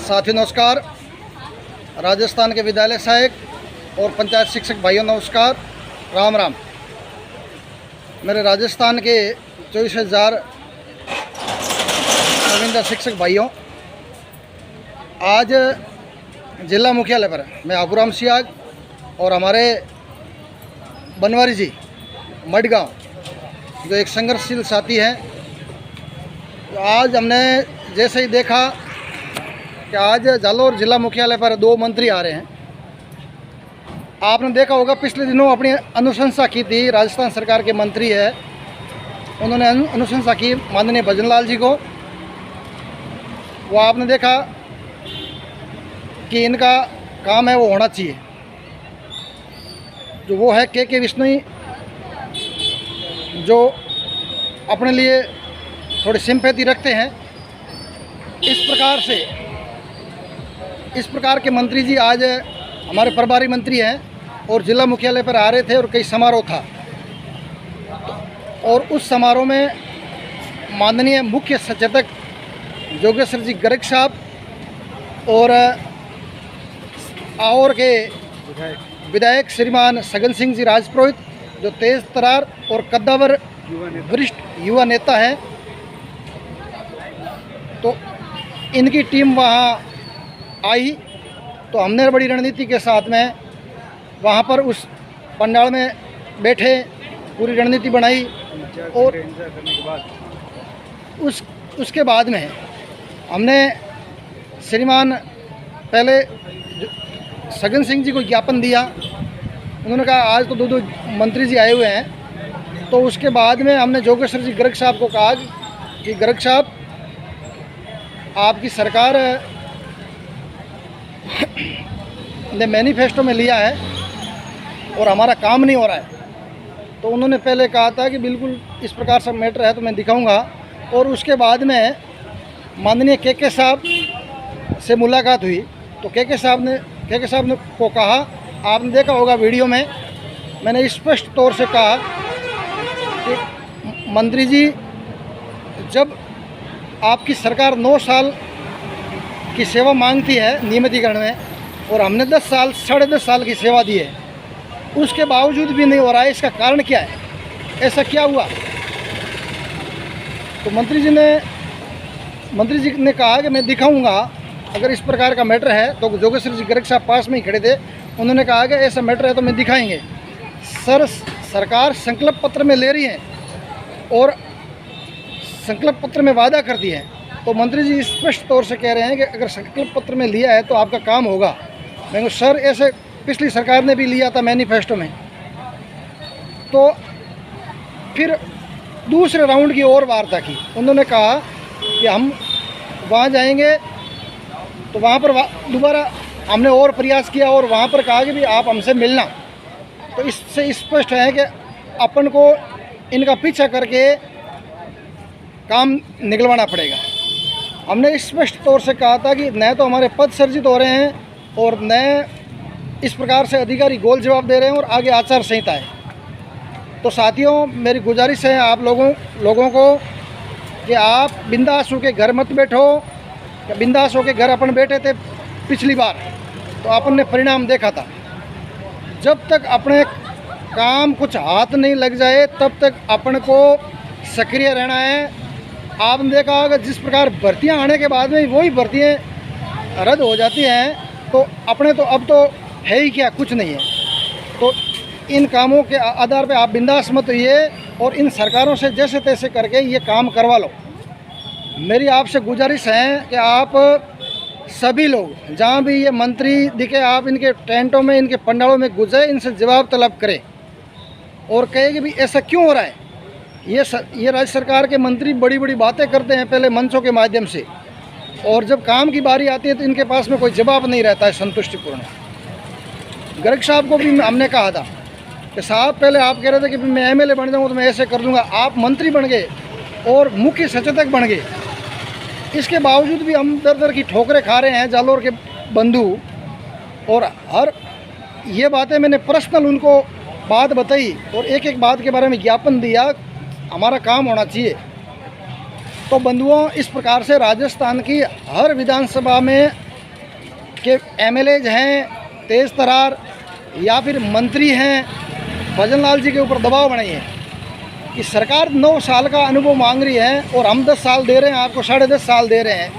साथी नमस्कार। राजस्थान के विद्यालय सहायक और पंचायत शिक्षक भाइयों नमस्कार, राम राम। मेरे राजस्थान के 24,000 शर्मिंदा शिक्षक भाइयों, आज जिला मुख्यालय पर मैं आबूराम सियाग और हमारे बनवारी जी मडगांव जो एक संघर्षशील साथी हैं, तो आज हमने जैसे ही देखा कि आज जालोर जिला मुख्यालय पर 2 मंत्री आ रहे हैं। आपने देखा होगा पिछले दिनों अपनी अनुशंसा की थी, राजस्थान सरकार के मंत्री है, उन्होंने अनुशंसा की माननीय भजनलाल जी को। वो आपने देखा कि इनका काम है वो होना चाहिए, जो वो है के विश्नोई, जो अपने लिए थोड़ी सिंपैथी रखते हैं। इस प्रकार के मंत्री जी आज हमारे प्रभारी मंत्री हैं और जिला मुख्यालय पर आ रहे थे और कई समारोह था, और उस समारोह में माननीय मुख्य सचेतक जोगेश्वर जी गर्ग साहब और आहोर के विधायक श्रीमान सगन सिंह जी राजपुरोहित, जो तेज तरार और कद्दावर वरिष्ठ युवा नेता हैं, तो इनकी टीम वहाँ आई। तो हमने बड़ी रणनीति के साथ में वहाँ पर उस पंडाल में बैठे, पूरी रणनीति बनाई, और उसके बाद में हमने श्रीमान पहले सगन सिंह जी को ज्ञापन दिया। उन्होंने कहा आज तो 2 मंत्री जी आए हुए हैं, तो उसके बाद में हमने जोगेश्वर जी गर्ग साहब को कहा कि गर्ग साहब, आपकी सरकार ने मैनिफेस्टो में लिया है और हमारा काम नहीं हो रहा है। तो उन्होंने पहले कहा था कि बिल्कुल इस प्रकार से मैटर है तो मैं दिखाऊंगा, और उसके बाद में माननीय के साहब से मुलाकात हुई। तो के साहब ने को कहा, आपने देखा होगा वीडियो में, मैंने स्पष्ट तौर से कहा कि मंत्री जी, जब आपकी सरकार 9 साल की सेवा मांगती है नियमितीकरण में, और हमने 10 साल 10.5 साल की सेवा दी है, उसके बावजूद भी नहीं हो रहा है, इसका कारण क्या है, ऐसा क्या हुआ? तो मंत्री जी ने कहा कि मैं दिखाऊंगा, अगर इस प्रकार का मैटर है। तो जोगेश्वर जी गर्ग साहब पास में ही खड़े थे, उन्होंने कहा कि ऐसा मैटर है तो मैं दिखाएंगे। सरकार संकल्प पत्र में ले रही है और संकल्प पत्र में वादा करती है, तो मंत्री जी स्पष्ट तौर से कह रहे हैं कि अगर संकल्प पत्र में लिया है तो आपका काम होगा। मैं कहूँ सर, ऐसे पिछली सरकार ने भी लिया था मैनिफेस्टो में। तो फिर दूसरे राउंड की और वार्ता की। उन्होंने कहा कि हम वहाँ जाएंगे, तो वहाँ पर दोबारा हमने और प्रयास किया और वहाँ पर कहा कि भी आप हमसे मिलना। तो इससे स्पष्ट है कि अपन को इनका पीछा करके काम निकलवाना पड़ेगा। हमने स्पष्ट तौर से कहा था कि न तो हमारे पद सर्जित हो रहे हैं और न इस प्रकार से अधिकारी गोल जवाब दे रहे हैं, और आगे आचार संहिता है। तो साथियों, मेरी गुजारिश है आप लोगों को कि आप बिंदास होकर घर मत बैठो। बिंदास होकर घर अपन बैठे थे पिछली बार, तो अपन ने परिणाम देखा था। जब तक अपने काम कुछ हाथ नहीं लग जाए तब तक अपन को सक्रिय रहना है। आपने देखा होगा जिस प्रकार भर्तियां आने के बाद में वही भर्तियां रद्द हो जाती हैं, तो अपने तो अब तो है ही क्या, कुछ नहीं है। तो इन कामों के आधार पे आप बिंदास मत होइए और इन सरकारों से जैसे तैसे करके ये काम करवा लो। मेरी आपसे गुजारिश है कि आप सभी लोग जहाँ भी ये मंत्री दिखे, आप इनके टेंटों में, इनके पंडालों में घुस जाए, इनसे जवाब तलब करें और कहे कि भी ऐसा क्यों हो रहा है। ये राज्य सरकार के मंत्री बड़ी बड़ी बातें करते हैं पहले मंचों के माध्यम से, और जब काम की बारी आती है तो इनके पास में कोई जवाब नहीं रहता है संतुष्टिपूर्ण। गर्ग साहब को भी हमने कहा था कि साहब, पहले आप कह रहे थे कि मैं एमएलए बन जाऊँगा तो मैं ऐसे कर दूँगा, आप मंत्री बन गए और मुख्य सचेतक बन गए। इसके बावजूद भी हम दर की ठोकरें खा रहे हैं जालोर के बंधु, और हर ये बातें मैंने पर्सनल उनको बात बताई और एक एक बात के बारे में ज्ञापन दिया, हमारा काम होना चाहिए। तो बंधुओं, इस प्रकार से राजस्थान की हर विधानसभा में कि एमएलएज हैं तेज़ तरार या फिर मंत्री हैं भजन लाल जी के ऊपर दबाव बनाइए कि सरकार 9 साल का अनुभव मांग रही है और हम 10 साल दे रहे हैं, आपको 10.5 साल दे रहे हैं,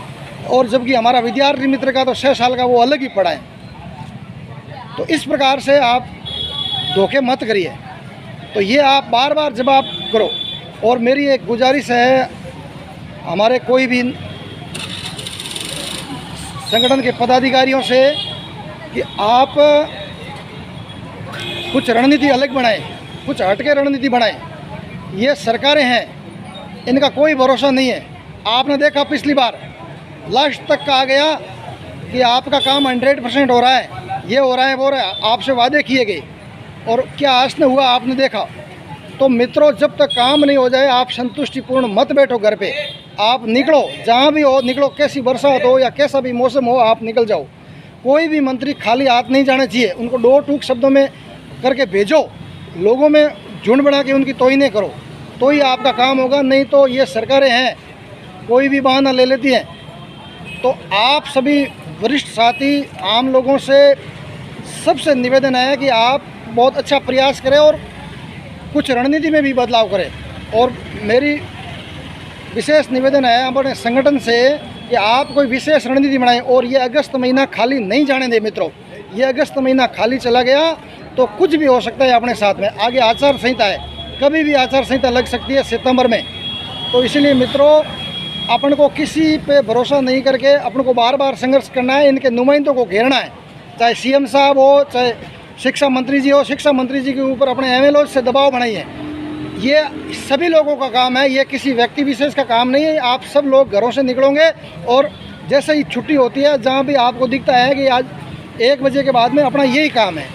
और जबकि हमारा विद्यार्थी मित्र का तो 6 साल का वो अलग ही पड़ा है। तो इस प्रकार से आप धोखे मत करिए। तो ये आप बार बार जवाब करो। और मेरी एक गुजारिश है हमारे कोई भी संगठन के पदाधिकारियों से कि आप कुछ रणनीति अलग बनाएं, कुछ हटके रणनीति बनाएं। ये सरकारें हैं, इनका कोई भरोसा नहीं है। आपने देखा पिछली बार लास्ट तक कहा गया कि आपका काम 100% हो रहा है, ये हो रहा है, वो हो रहा है, आपसे वादे किए गए और क्या हासिल हुआ आपने देखा। तो मित्रों, जब तक काम नहीं हो जाए आप संतुष्टिपूर्ण मत बैठो घर पे, आप निकलो, जहाँ भी हो निकलो, कैसी बरसात हो या कैसा भी मौसम हो आप निकल जाओ। कोई भी मंत्री खाली हाथ नहीं जाना चाहिए, उनको 2 टूक शब्दों में करके भेजो, लोगों में झुंड बना के उनकी तोहिने करो, तो ही आपका काम होगा। नहीं तो ये सरकारें हैं, कोई भी बहाना ले लेती हैं। तो आप सभी वरिष्ठ साथी आम लोगों से सबसे निवेदन है कि आप बहुत अच्छा प्रयास करें और कुछ रणनीति में भी बदलाव करें। और मेरी विशेष निवेदन है अपने संगठन से कि आप कोई विशेष रणनीति बनाएं और ये अगस्त महीना खाली नहीं जाने दें। मित्रों, ये अगस्त महीना खाली चला गया तो कुछ भी हो सकता है अपने साथ में। आगे आचार संहिता है, कभी भी आचार संहिता लग सकती है सितंबर में। तो इसलिए मित्रों, अपन को किसी पे भरोसा नहीं करके अपन को बार बार संघर्ष करना है, इनके नुमाइंदों को घेरना है, चाहे सीएम साहब हो, चाहे शिक्षा मंत्री जी हो। शिक्षा मंत्री जी के ऊपर अपने एमएलए से दबाव बनाइए। ये सभी लोगों का काम है, ये किसी व्यक्ति विशेष का काम नहीं है। आप सब लोग घरों से निकलोगे और जैसे ही छुट्टी होती है, जहाँ भी आपको दिखता है कि आज 1 बजे के बाद में अपना यही काम है,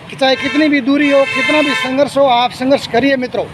कि चाहे कितनी भी दूरी हो, कितना भी संघर्ष हो, आप संघर्ष करिए मित्रों।